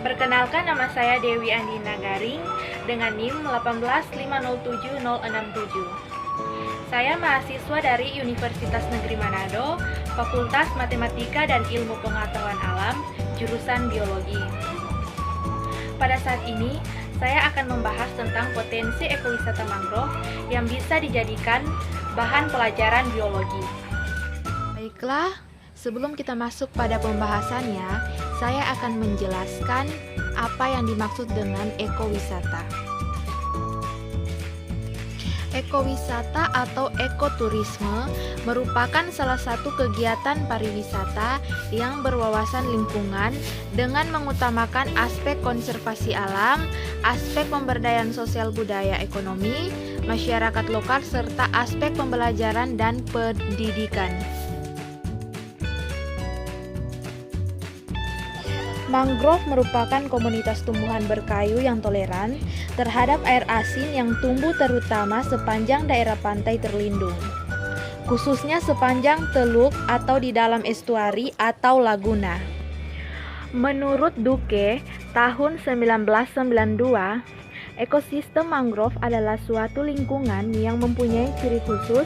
Perkenalkan, nama saya Dewi Andina Garing dengan NIM 185070667. Saya mahasiswa dari Universitas Negeri Manado, Fakultas Matematika dan Ilmu Pengetahuan Alam, jurusan Biologi. Pada saat ini, saya akan membahas tentang potensi ekowisata mangrove yang bisa dijadikan bahan pelajaran biologi. Baiklah, sebelum kita masuk pada pembahasannya, saya akan menjelaskan apa yang dimaksud dengan ekowisata. Ekowisata atau ekoturisme merupakan salah satu kegiatan pariwisata yang berwawasan lingkungan dengan mengutamakan aspek konservasi alam, aspek pemberdayaan sosial budaya ekonomi, masyarakat lokal, serta aspek pembelajaran dan pendidikan. Mangrove merupakan komunitas tumbuhan berkayu yang toleran terhadap air asin yang tumbuh terutama sepanjang daerah pantai terlindung, khususnya sepanjang teluk atau di dalam estuari atau laguna. Menurut Duque, tahun 1992, ekosistem mangrove adalah suatu lingkungan yang mempunyai ciri khusus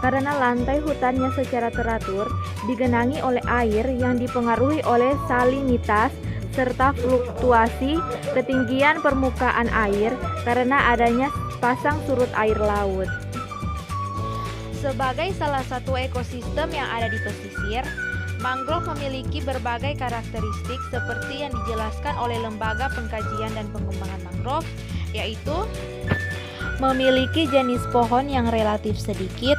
karena lantai hutannya secara teratur digenangi oleh air yang dipengaruhi oleh salinitas serta fluktuasi ketinggian permukaan air karena adanya pasang surut air laut. Sebagai salah satu ekosistem yang ada di pesisir, mangrove memiliki berbagai karakteristik seperti yang dijelaskan oleh Lembaga Pengkajian dan Pengembangan Mangrove, yaitu memiliki jenis pohon yang relatif sedikit,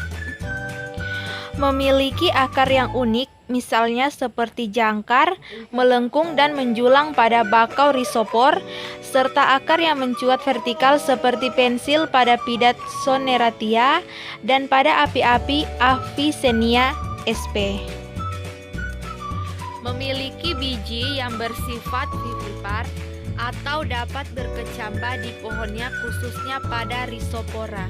memiliki akar yang unik, misalnya seperti jangkar, melengkung dan menjulang pada bakau risopor, serta akar yang mencuat vertikal seperti pensil pada Pidatsoneratia dan pada api-api Avicennia sp. Memiliki biji yang bersifat vivipar atau dapat berkecambah di pohonnya, khususnya pada Rhizopora.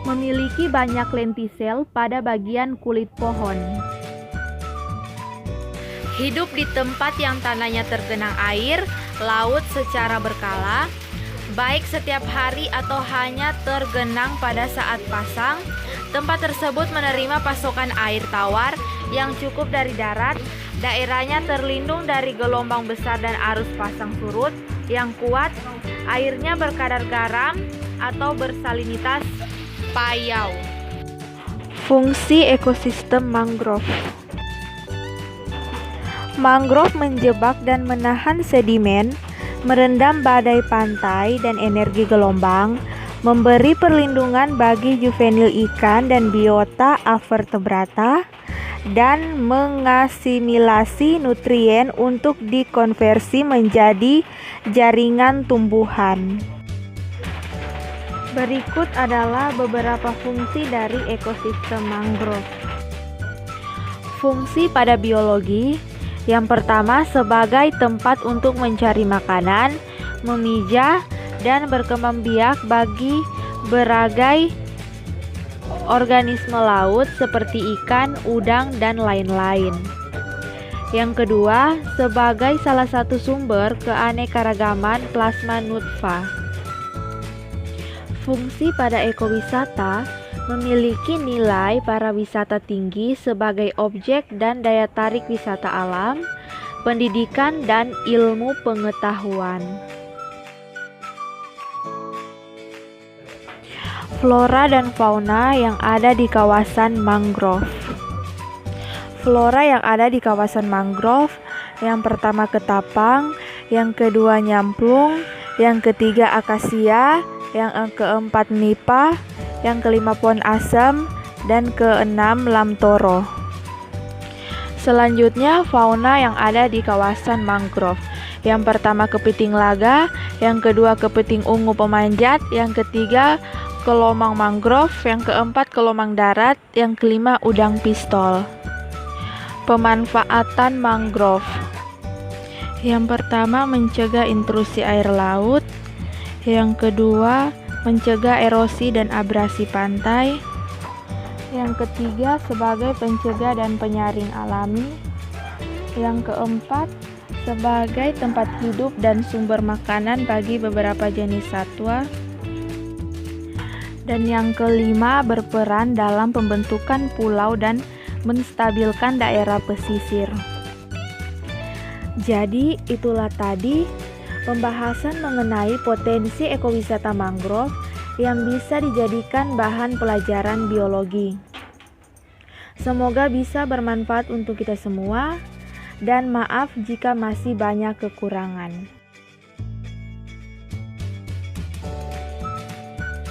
Memiliki banyak lentisel pada bagian kulit pohon. Hidup di tempat yang tanahnya tergenang air, laut secara berkala, baik setiap hari atau hanya tergenang pada saat pasang. Tempat tersebut menerima pasokan air tawar yang cukup dari darat. Daerahnya terlindung dari gelombang besar dan arus pasang surut yang kuat. Airnya berkadar garam atau bersalinitas payau. Fungsi ekosistem mangrove. Mangrove menjebak dan menahan sedimen, merendam badai pantai dan energi gelombang, memberi perlindungan bagi juvenil ikan dan biota avertebrata, dan mengasimilasi nutrien untuk dikonversi menjadi jaringan tumbuhan. Berikut adalah beberapa fungsi dari ekosistem mangrove. Fungsi pada biologi. Yang pertama, sebagai tempat untuk mencari makanan, memijah, dan berkembang biak bagi berbagai organisme laut seperti ikan, udang, dan lain-lain. Yang kedua, sebagai salah satu sumber keanekaragaman plasma nutfah. Fungsi pada ekowisata memiliki nilai pariwisata tinggi sebagai objek dan daya tarik wisata alam, pendidikan, dan ilmu pengetahuan. Flora dan fauna yang ada di kawasan mangrove. Flora yang ada di kawasan mangrove, yang pertama ketapang, yang kedua nyamplung, yang ketiga akasia, yang keempat nipa, yang kelima pohon asam, dan keenam lamtoro. Selanjutnya fauna yang ada di kawasan mangrove. Yang pertama kepiting laga, yang kedua kepiting ungu pemanjat, yang ketiga kelomang mangrove, yang keempat kelomang darat, yang kelima udang pistol. Pemanfaatan mangrove. Yang pertama mencegah intrusi air laut, yang kedua mencegah erosi dan abrasi pantai, yang ketiga sebagai pencegah dan penyaring alami, yang keempat sebagai tempat hidup dan sumber makanan bagi beberapa jenis satwa. Dan yang kelima, berperan dalam pembentukan pulau dan menstabilkan daerah pesisir. Jadi, itulah tadi pembahasan mengenai potensi ekowisata mangrove yang bisa dijadikan bahan pelajaran biologi. Semoga bisa bermanfaat untuk kita semua, dan maaf jika masih banyak kekurangan.